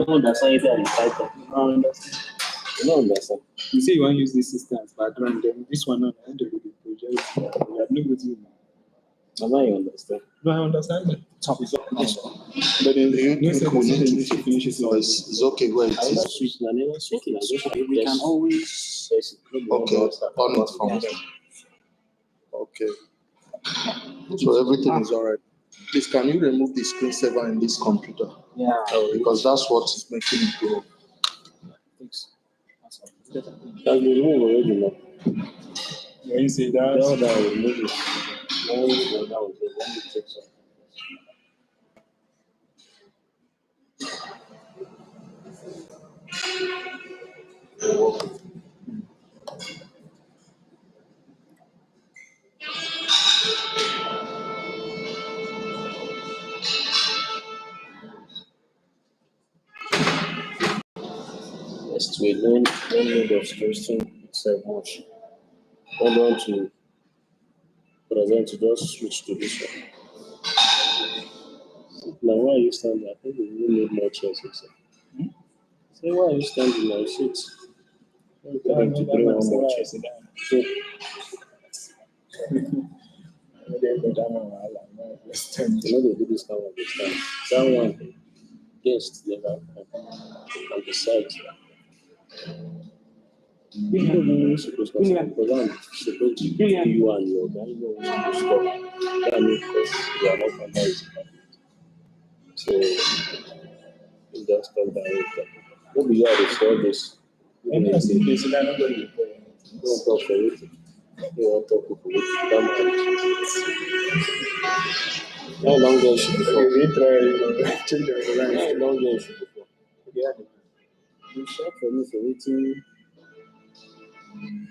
don't understand if you are the title. I understand. You don't understand. You say you want to use this system as background, then this one on the end of the project. You have no good. I'm not you understand. No, I understand that. Topic. But then You no we second need to finish it. No, it's okay. Wait. I will switch. I never switch. We can always. Okay. On it from. Okay. So everything is alright. Please, can you remove the screensaver in this computer? Yeah. Because that's what is making it go. That's the move already now. When you say That that, will move it. That will let me check something. Yes, we learn need of stressing itself much. Hold on to present to just switch to this one. Now why are you standing? I think we really need more chairs inside. Say why are you standing now? Sit. Let me tell them to bring one more chair. So, you know they do this kind of stuff. Someone guest never come on the side. You don't even supposed to because I'm supposed to give you and your guy know when to stop. That means because you are not under his command. So you just come down with that. What we are to solve this. when you see this, you don't Don't talk for it. You want to talk for it. Come on. How long ago should before? we try change the line. How long ago should before? You shout for me for waiting.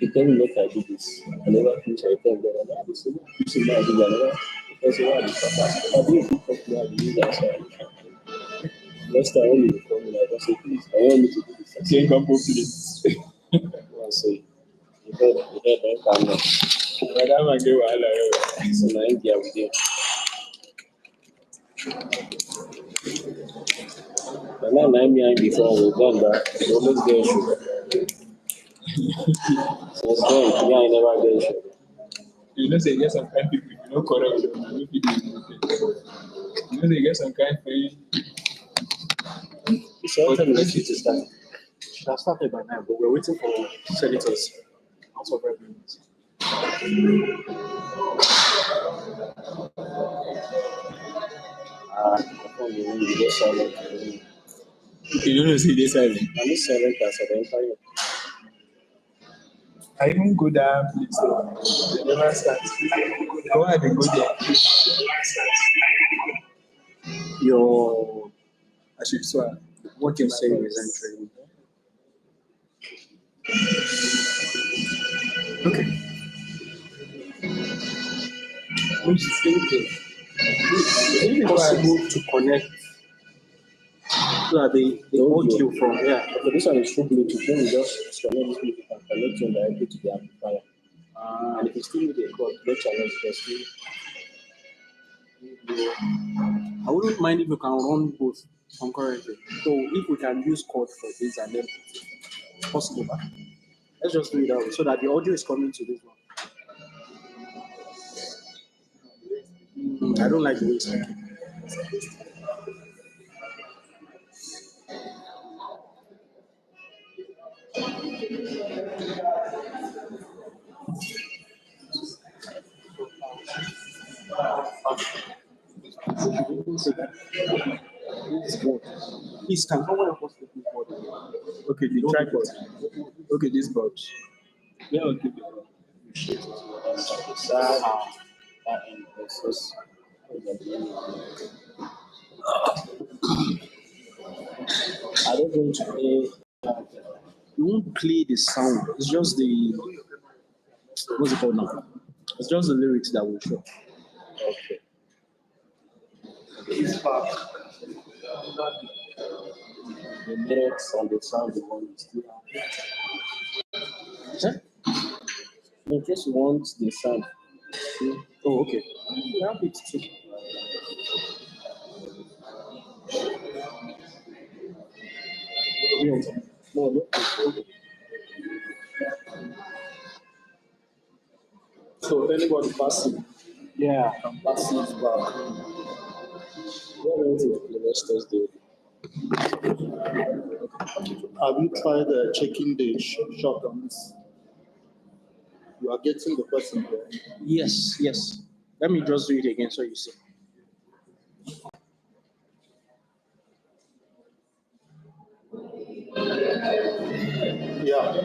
You tell me make I do this. I never finish. I tell them that I say, you see my do that. Because you are the purpose. I do it because I use outside. Next time when you come in, I just say, please, I want me to do this. Say come please. I say, you heard that come now. That man get wahala. So now India we do. But now me before we done that, we always get sugar. Since then, me I never get sugar. You know, say get some kind people, you know, correct. You know, they get some kind free. So what time is it to start? Should have started by now, but we're waiting for senators. House of Representatives. I can't believe you get silent. You don't see this silent. I'm just silent as an empire. I even go that place. They never start. Why they go there? Your I should swear. what you're saying is entering. Okay. Which is thinking. Is it possible to connect so that the audio from here? Okay, this one is through Bluetooth. Then we just connect this Bluetooth and connect it directly to the amplifier. And if you still need a cord, no challenge, just still. I wouldn't mind if you can run both concurrently. So if we can use code for this and then it's possible. But let's just do it that way so that the audio is coming to this one. I don't like the way it's speaking. Please, can someone help us looking for it? Okay, the tripod. Okay, this box. Yeah, okay. I don't want to play. We won't play the sound. It's just the what's it called now? It's just the lyrics that will show. Okay. The lyrics and the sound the one is still Huh? in case you want the sound. Oh, okay. We have it too. No, no. So if anybody passes, Yeah. can pass it back. What else is the next Thursday? Have you tried checking the shortcuts? You are getting the person there. Yes, yes. Let me just do it again so you see. Yeah.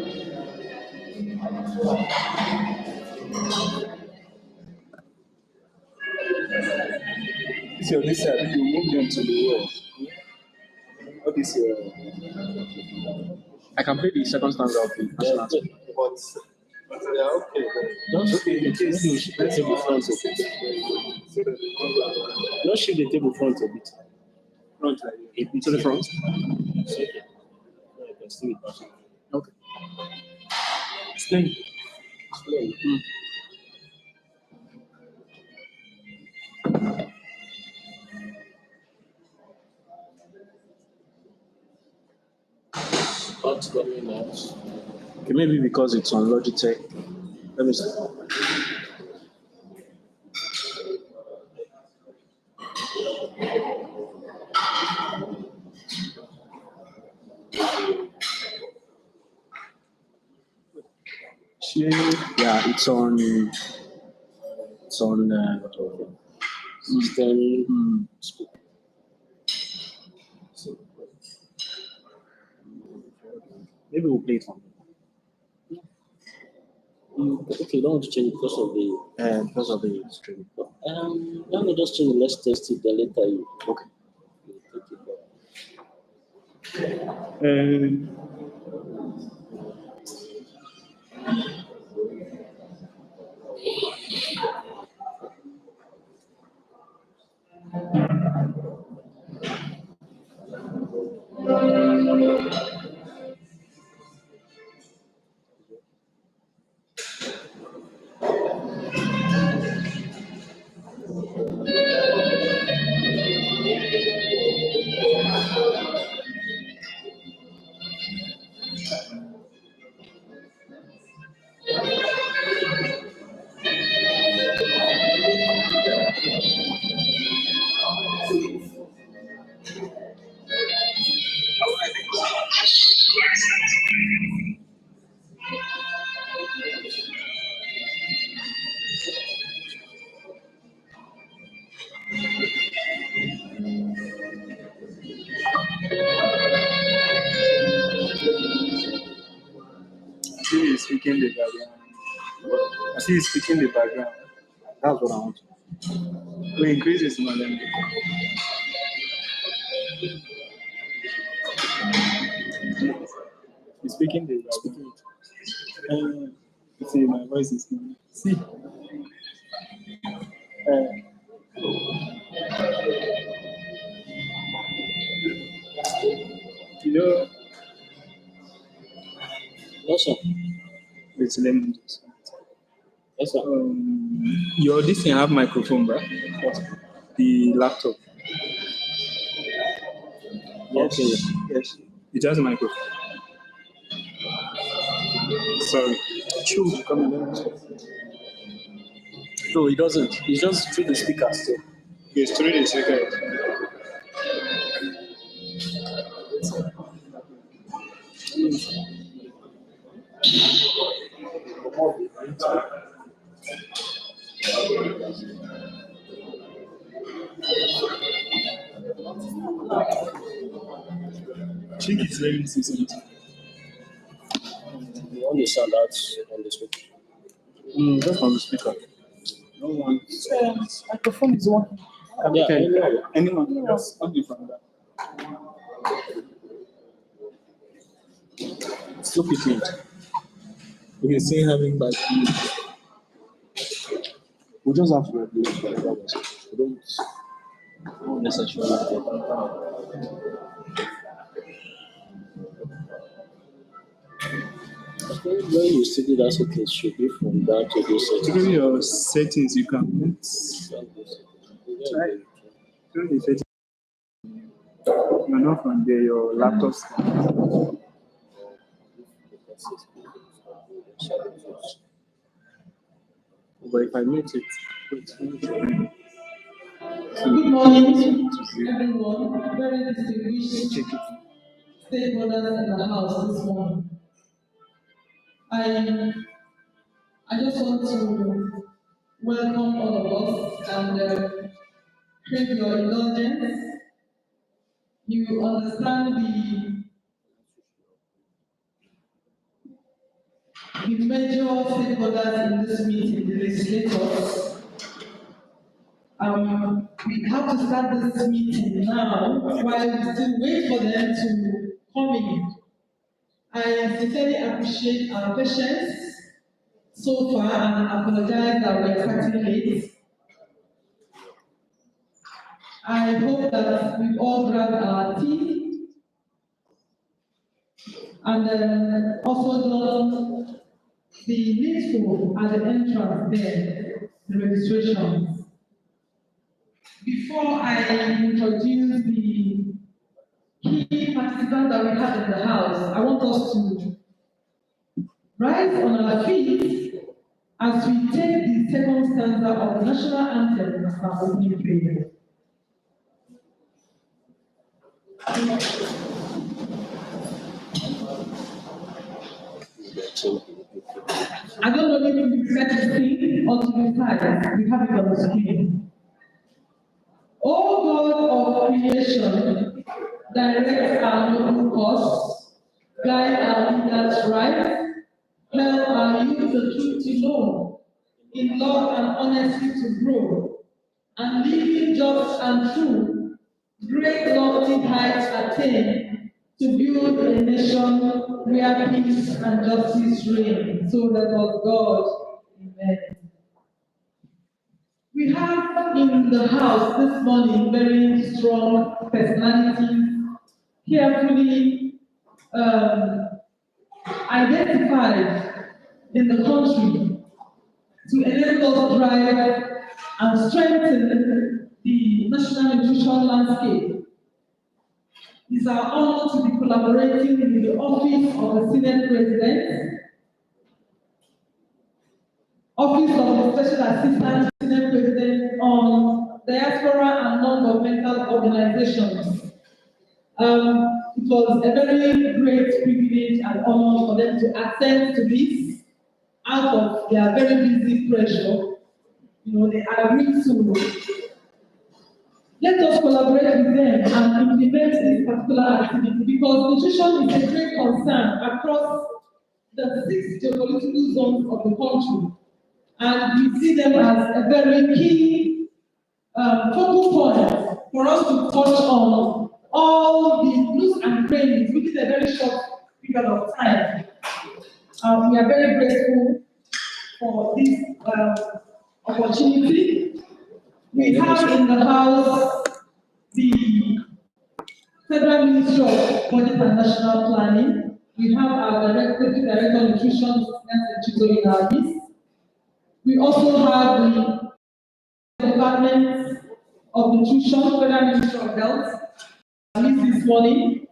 So this year, you move them to the wall. What is your? I can play the second stanza of the national anthem. But yeah, okay. Don't Okay, in case maybe we shift the table front a bit. Don't shift the table front a bit. Front like A bit To the front. Okay. Yeah, I can see it passing. Okay. Explain. Explain. What's going on? Okay, maybe because it's on Logitech. Let me see. Yeah, it's on. It's on. System. Maybe we'll play it on. Okay, don't want to change it because of the. Because of the stream. Let me just change it. Let's test it. Then later you. Okay. you take it back. I see you speaking the background. I see you speaking the background. That's what I want. We increase this one. You speaking the background. See, my voice is coming. See. You know, Yes, sir. wait, let me just. Yes, sir. Your this thing have microphone, right? The laptop. Yes. Okay. Yes. It has a microphone. Sorry. True. Come on, let me check. No, it doesn't. It's just through the speakers. So. Yes, 3 days. Okay. Check it. Let me see something. You want the sound out on the speaker. Just on the speaker. No one. Microphone is working. Yeah, I know. Anyone else? Only from that. Look at it. We can see having back. We just have to regulate whatever was. We don't necessarily. When you see that's okay, it should be from that to this. Through your settings, you can move. Try. Through the settings. You're not from there, your laptop's But if I mute it, Good morning, everyone. Very distinguished stakeholders in the house this morning. I just want to welcome all of us and crave your indulgence. You understand the major stakeholders in this meeting, the legislators. We have to start this meeting now while we still wait for them to come in. I sincerely appreciate our patience so far and apologize that we are starting late. I hope that we've all grabbed our tea and also done the needful at the entrance there, the registrations. Before I introduce the key participants that we have in the house, I want us to rise on our feet as we take the second stanza of the national anthem as our opening prayer. I don't know if you prefer to sing or to recite. We have it on the screen. O God of creation, direct our noble course, guide our leaders right, help our youth the truth to know, in love and honesty to grow, and living just and true, great lofty heights attain, to build a nation where peace and justice reign. So let us God. Amen. We have in the house this morning very strong personalities, carefully identified in the country to enable us to drive and strengthen the national nutrition landscape. It's our honor to be collaborating with the Office of the Senate President, Office of the Special Assistant Senate President on Diaspora and Non-Governmental Organizations. It was a very great privilege and honor for them to attend to this out of their very busy pressure. They agreed to let us collaborate with them and implement this particular activity because nutrition is a great concern across the 6 geopolitical zones of the country. And we see them as a very key focal point for us to touch on all the nooks and crannies within a very short period of time. We are very grateful for this opportunity. We have in the house the Federal Ministry of Budget and National Planning. We have our Director of Nutrition in our midst. We also have the Department of Nutrition, Federal Ministry of Health, this morning.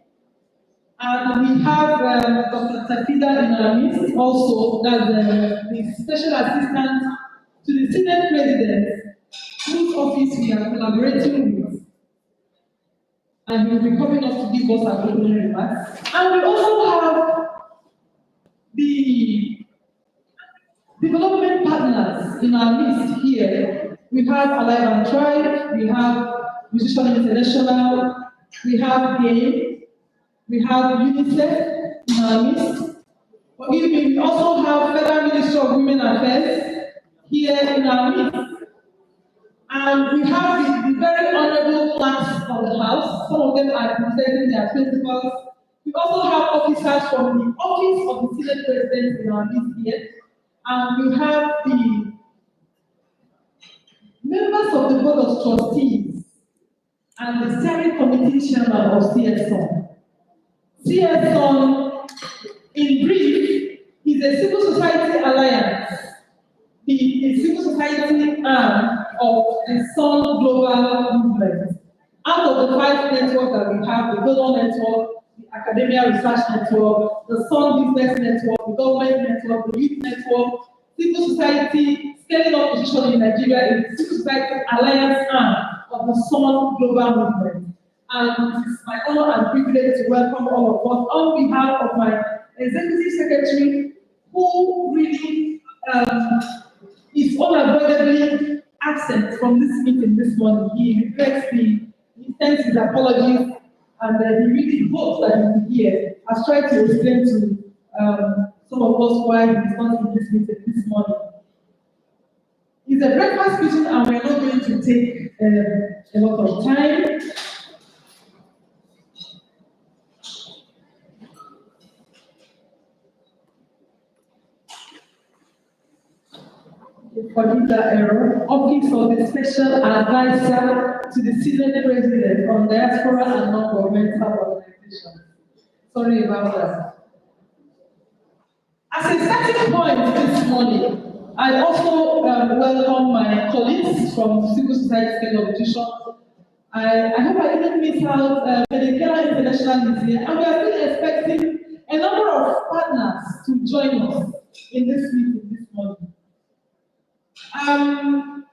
And we have Dr. Tafida in our midst, also as the Special Assistant to the Senate President, whose office we are collaborating with. And he will be coming up to give us our opening remarks. And we also have the development partners in our midst here. We have Alive and Thrive, we have Nutrition International, we have GAIN, we have UNICEF in our midst. We also have Federal Ministry of Women Affairs here in our midst. And we have the very honorable clerks of the House. Some of them are presenting their principals. We also have officers from the Office of the Senate President in our midst here. And we have the members of the Board of Trustees and the Steering Committee Chairman of CS-SUNN. CS-SUNN, in brief, is a civil society alliance, the civil society arm of the SUNN global movement. Out of the 5 networks that we have, the Global Network, the Academia Research Network, the SUNN Business Network, the Government Network, the Youth Network, Civil Society, Scaling Up Position in Nigeria is the Civil Society Alliance arm of the SUNN Global Movement. And it is my honor and privilege to welcome all of us on behalf of my Executive Secretary, who really is unavoidably absent from this meeting this morning. He regrets he sends his apologies, and he really hopes that he will be here. I've tried to explain to some of us why he is not in this meeting this morning. It's a breakfast meeting, and we're not going to take a lot of time. Forgive that error. Office of the Special Advisor to the Senate President on Diaspora and Non-Governmental Organizations. Sorry about that. As a starting point this morning, I also welcome my colleagues from Civil Society Scaling Up Position. I hope I didn't miss out Medicare International is here, and we are still expecting a number of partners to join us in this meeting this morning.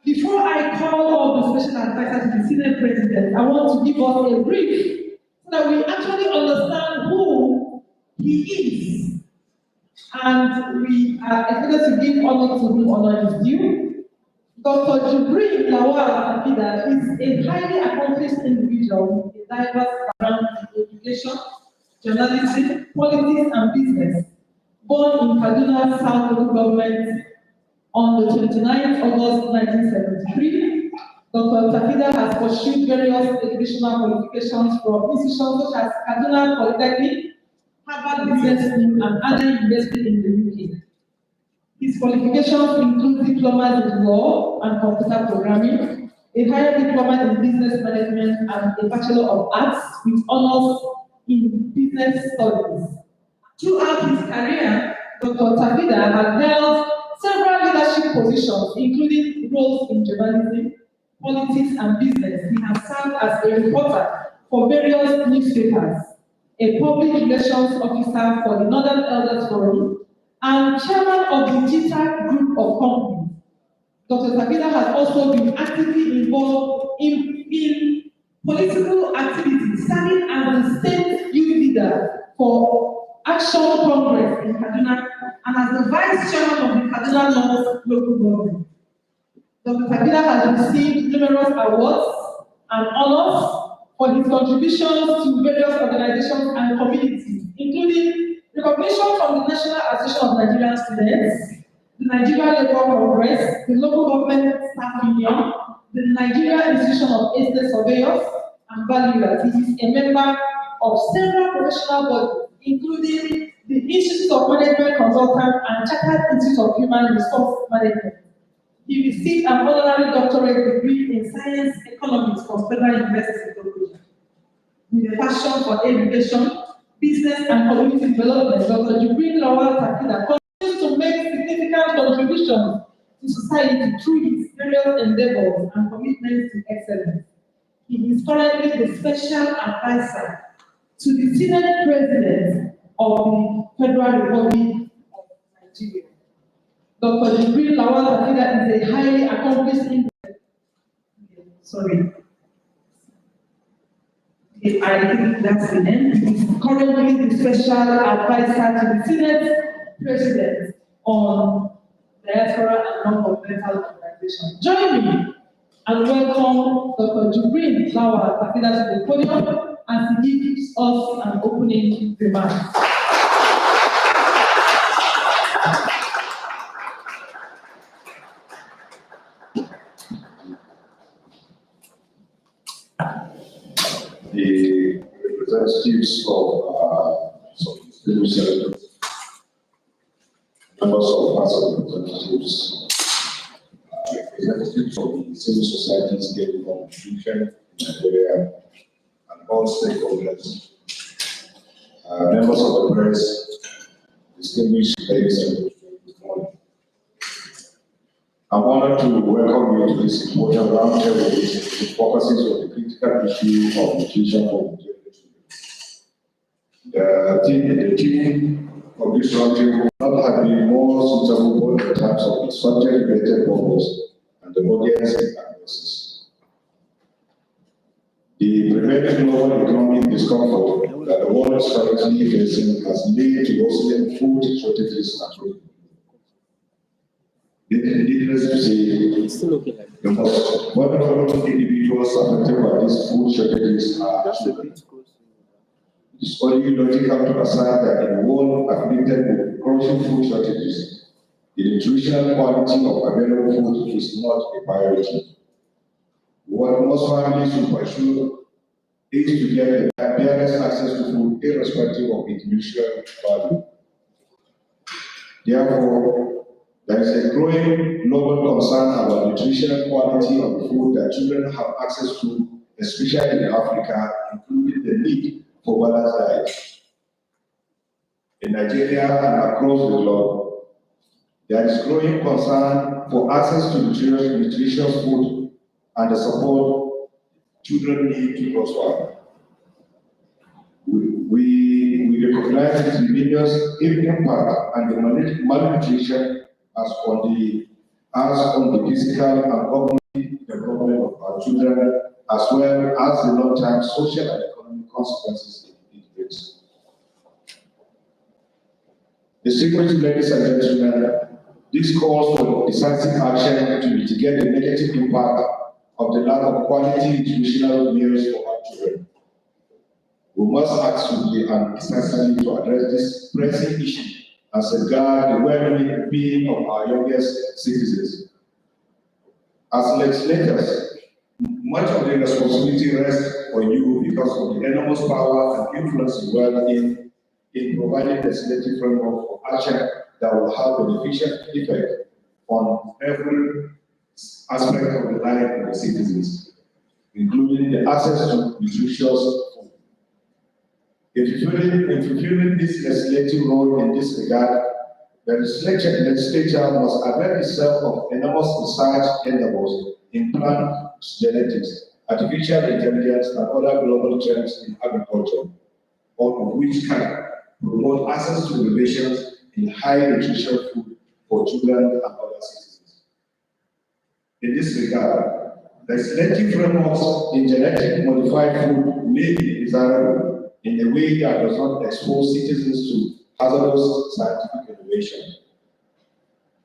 Before I call on the Special Advisor to the Senate President, I want to give us a brief so that we actually understand who he is. And we are expected to give honor to whom honor is due. Dr. Jubril Lawal Tafida is a highly accomplished individual with a diverse background in education, journalism, politics, and business. Born in Kaduna South Local Government on the 29th August 1973, Dr. Tafida has pursued various educational qualifications from institutions such as Kaduna Polytechnic, Harvard Business School, and other universities in the UK. His qualifications include diplomas in law and computer programming, a higher diploma in business management, and a Bachelor of Arts with honors in business studies. Throughout his career, Dr. Tafida has held several leadership positions, including roles in journalism, politics, and business. He has served as a reporter for various newspapers, a public relations officer for the Northern Elders Forum, and chairman of the GITA group of companies. Dr. Tafida has also been actively involved in political activities, serving as the state youth leader for Action Congress in Kaduna and as the vice chairman of the Kaduna North local government. Dr. Tafida has received numerous awards and honors for his contributions to various organizations and communities, including recognition from the National Association of Nigerian Students, the Nigeria Labour Congress, the Local Government Staff Union, the Nigeria Institution of Estate Surveyors and Valuers. He is a member of several professional bodies, including the Institute of Management Consultants and Chartered Institute of Human Resource Management. He received an honorary doctorate degree in Science Economics from Federal University of Abuja. With a passion for education, business, and community development, Dr. Jubril Lawal Tafida continues to make significant contributions to society through his various endeavors and commitments to excellence. He is currently the Special Advisor to the Senate President of the Federal Republic of Nigeria. Dr. Jubril Lawal Tafida is a highly accomplished individual. I think that's the end. He is currently the Special Advisor to the Senate President on Diaspora and Non-Governmental Organizations. Join me and welcome Dr. Jubril Lawal Tafida to the podium as he gives us an opening remark. The representatives of some civil sector, members of House of Representatives, representatives of the civil society scaling contribution in Nigeria, and all stakeholders, members of the press, distinguished ladies and gentlemen, good morning. I'm honored to welcome you to this important roundtable which focuses on the critical issue of nutrition for the team of this roundtable not have been more suitable in terms of its subject-related purpose and the audience analysis. The prevailing global economic discomfort that the world is currently facing has led to worsening food shortages and needless to say, the most vulnerable individuals affected by these food shortages are children. It's only logical to assume that in a world afflicted with crushing food shortages, the nutritional quality of available food is not a priority. What most families should pursue is to get the barest access to food irrespective of its nutritional value. Therefore, there is a growing global concern about nutritional quality of the food that children have access to, especially in Africa, including the need for balanced diet. In Nigeria and across the globe, there is growing concern for access to nutritious food and the support children need to prosper. We recognize its tremendous impact and the malnutrition as on the physical and cognitive development of our children, as well as the long-term social and economic consequences it brings. Distinguished ladies and gentlemen, this calls for decisive action to mitigate the negative impact of the lack of quality nutritional meals for our children. We must act swiftly and decisively to address this pressing issue and safeguard the well-being of our youngest citizens. As legislators, much of the responsibility rests on you because of the enormous power and influence you have in providing legislative framework for action that will have beneficial effect on every aspect of the life of the citizens, including the access to nutritious food. In fulfilling this legislative role in this regard, the legislature must avail itself of enormous research endeavors in plant genetics, artificial intelligence, and other global trends in agriculture, all of which can promote access to innovations in high nutrition food for children and other citizens. In this regard, legislative frameworks in genetic modified food may be desirable in a way that does not expose citizens to hazardous scientific innovation.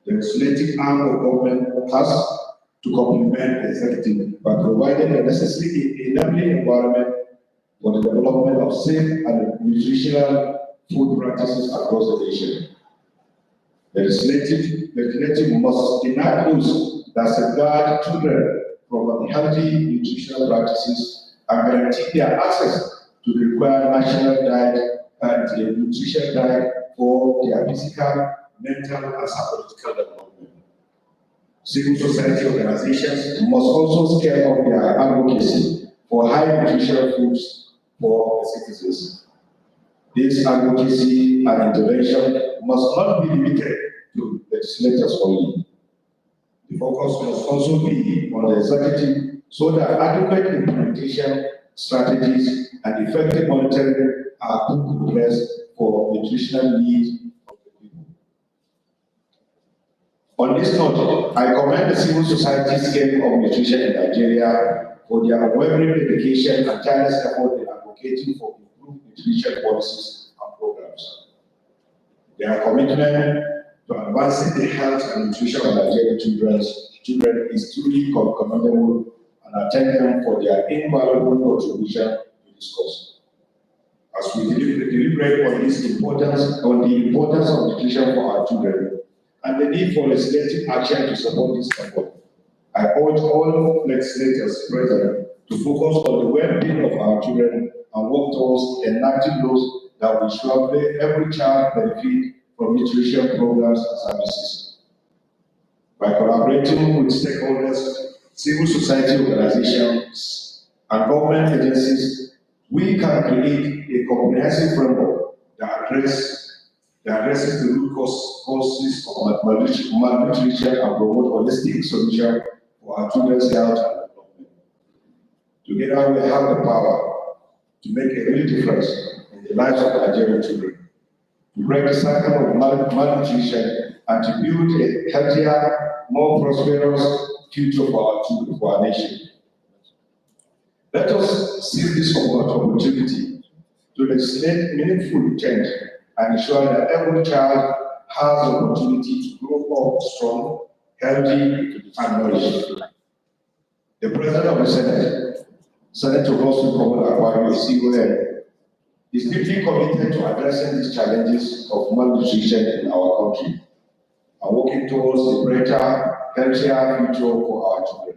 The legislative arm of government has to complement the executive by providing the necessary enabling environment for the development of safe and nutritional food practices across the nation. The legislative must enact laws that safeguard children from unhealthy nutritional practices and guarantee their access to the required national diet and a nutrition diet for their physical, mental, and psychological development. Civil society organizations must also scale up their advocacy for high nutritional foods for the citizens. This advocacy and intervention must not be limited to legislators only. The focus must also be on the executive so that adequate implementation strategies and effective monitoring are put in place for nutritional needs of the people. On this note, I commend the civil society scale of nutrition in Nigeria for their unwavering dedication and tireless effort in advocating for improved nutrition policies and programs. Their commitment to advancing the health and nutrition of Nigerian children is truly commendable, and I thank them for their invaluable contribution to this cause. As we deliberate on the importance of nutrition for our children and the need for legislative action to support this effort, I urge all legislators present to focus on the well-being of our children and work towards enacting laws that will ensure every child benefit from nutrition programs and services. By collaborating with stakeholders, civil society organizations, and government agencies, we can create a comprehensive framework that addresses that addresses the root causes of malnutrition and promote holistic solutions for our children's health and development. Together, we have the power to make a real difference in the lives of Nigerian children, to break the cycle of malnutrition, and to build a healthier, more prosperous future for our children, for our nation. Let us seize this opportunity to legislate meaningful change and ensure that every child has the opportunity to grow up strong, healthy, and nourished. The President of the Senate, Senator Rossi Komolakwari, is deeply committed to addressing these challenges of malnutrition in our country and working towards a brighter, healthier future for our children.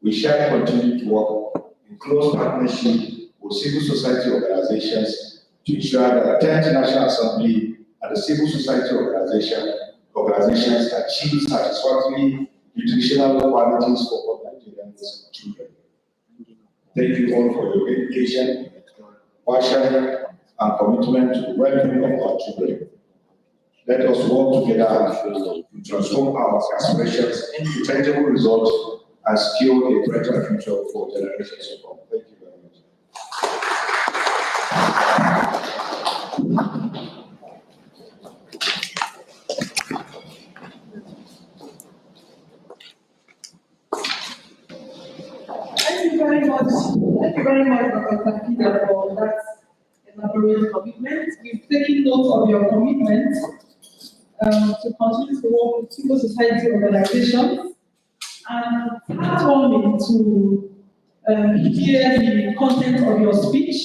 We shall continue to work in close partnership with civil society organizations to ensure that the 10th National Assembly and the civil society organizations achieve satisfactory nutritional qualities for all Nigerian children. Thank you all for your dedication, passion, and commitment to the well-being of our children. Let us work together to transform our aspirations into tangible results and secure a brighter future for generations to come. Thank you very much. Thank you very much. Thank you very much, Dr. Takida, for that elaborate commitment. We've taken note of your commitment to continue to work with civil society organizations and heartwarming to hear the content of your speech.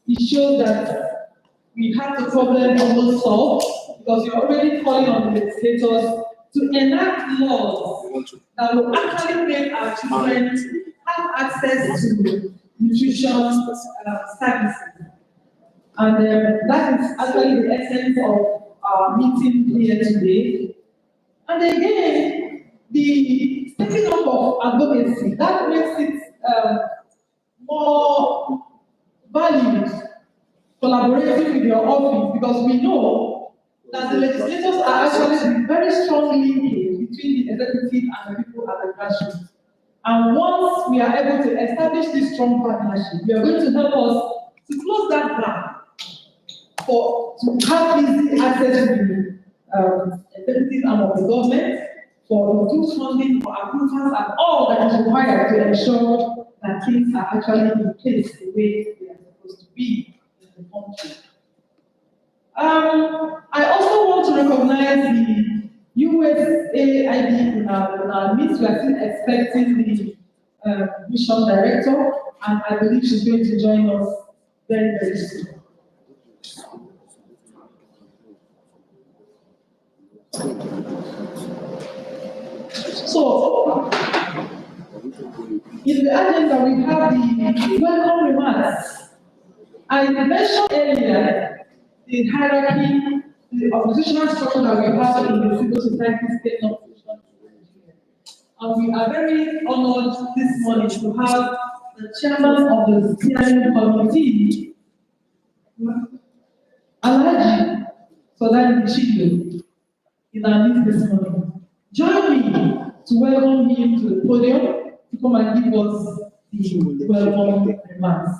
It shows that we have the problem almost solved because you're already calling on the legislators to enact laws that will actually make our children have access to nutrition services. And that is actually the essence of our meeting here today. And again, the stepping up of advocacy, that makes it more valued, collaborating with your office, because we know that the legislators are actually very strong linkage between the executive and the people at the grassroots. And once we are able to establish this strong partnership, we are going to help us to close that gap to have easy access to the executive arm of the government, for good funding, for approvals, and all that is required to ensure that things are actually in place the way they are supposed to be in the country. I also want to recognize the USAID in our midst. We are still expecting the mission director, and I believe she's going to join us very, very soon. So, in the agenda, we have the welcome remarks. I mentioned earlier the hierarchy, the organizational structure that we have in the civil society state non-professional. And we are very honored this morning to have the chairman of the steering committee, Alhaji Solani Chido, in our midst this morning. Join me to welcome him to the podium to come and give us the welcome remarks.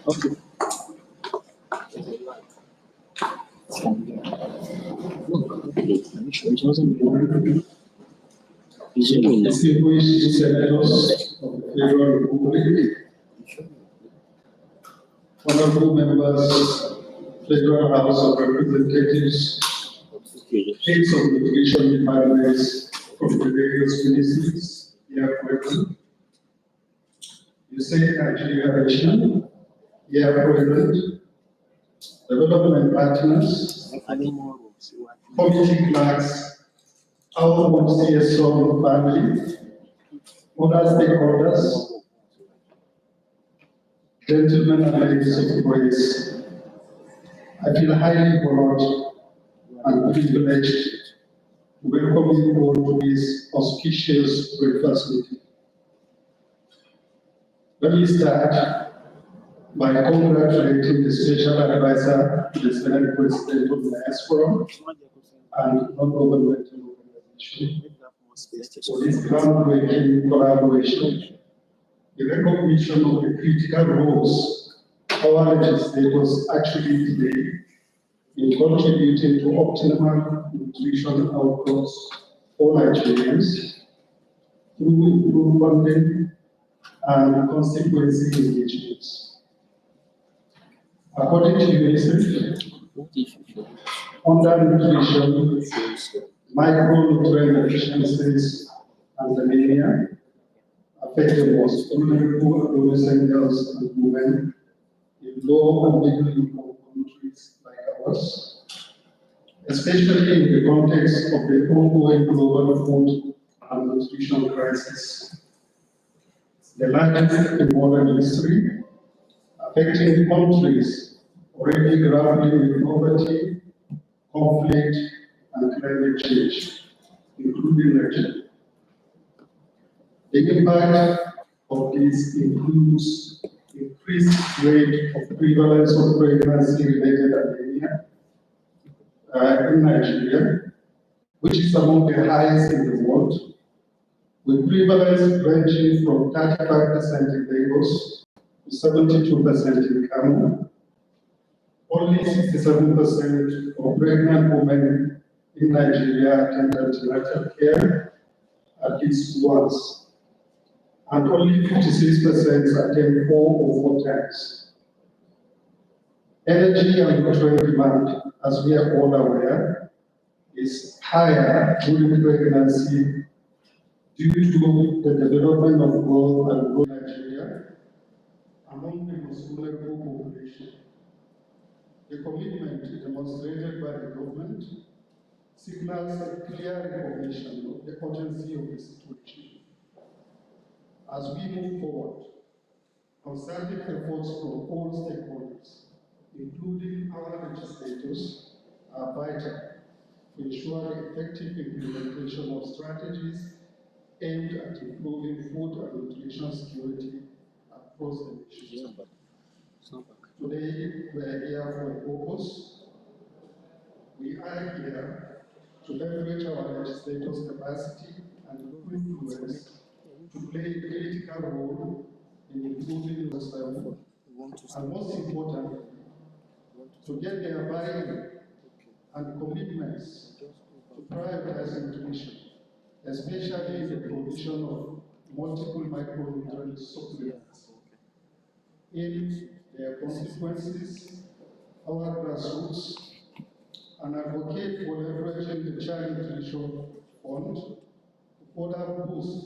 Okay. Distinguished senators of the Federal Republic, honorable members, Federal House of Representatives, heads of litigation departments from the various ministries, here present, the State Nigeria Region, here present, development partners, community clerks, our CS-SUNN family, other stakeholders, Gentlemen and ladies of praise, I feel highly honored and privileged to welcome you all to this auspicious breakfast meeting. Let me start by congratulating the Special Advisor to the Senate President of the Diaspora and Non-Governmental Organization for this groundbreaking collaboration. The recognition of the critical roles our legislators actually play in contributing to optimal nutrition outcomes for Nigerians through improved funding and constituency engagements. According to UNICEF, undernutrition, micronutrient deficiencies, and anemia affect the most vulnerable adolescent girls and women in low and middle income countries like ours, especially in the context of the ongoing global food and nutrition crisis, the largest in modern history, affecting countries already grappling with poverty, conflict, and climate change, including Nigeria. The impact of this includes increased rate of prevalence of pregnancy-related anemia in Nigeria, which is among the highest in the world, with prevalence ranging from 35% in Lagos to 72% in Kano. Only 67% of pregnant women in Nigeria attend antenatal care at least once, and only 56% attend 4 or 4 times. Energy and nutrient demand, as we are all aware, is higher during pregnancy due to the development of growth and growth in Nigeria among the most vulnerable population. The commitment demonstrated by the government signals a clear recognition of the urgency of the situation. As we move forward, concerted efforts from all stakeholders, including our legislators, are vital to ensure the effective implementation of strategies aimed at improving food and nutrition security across the nation. Today, we are here for a purpose. We are here to leverage our legislators' capacity and influence to play a critical role in improving the level, and most importantly, to get their buy-in and commitments to prioritize nutrition, especially the provision of multiple micronutrient supplements in their constituencies, our grassroots, and advocate for leveraging the Child Nutrition Fund to further boost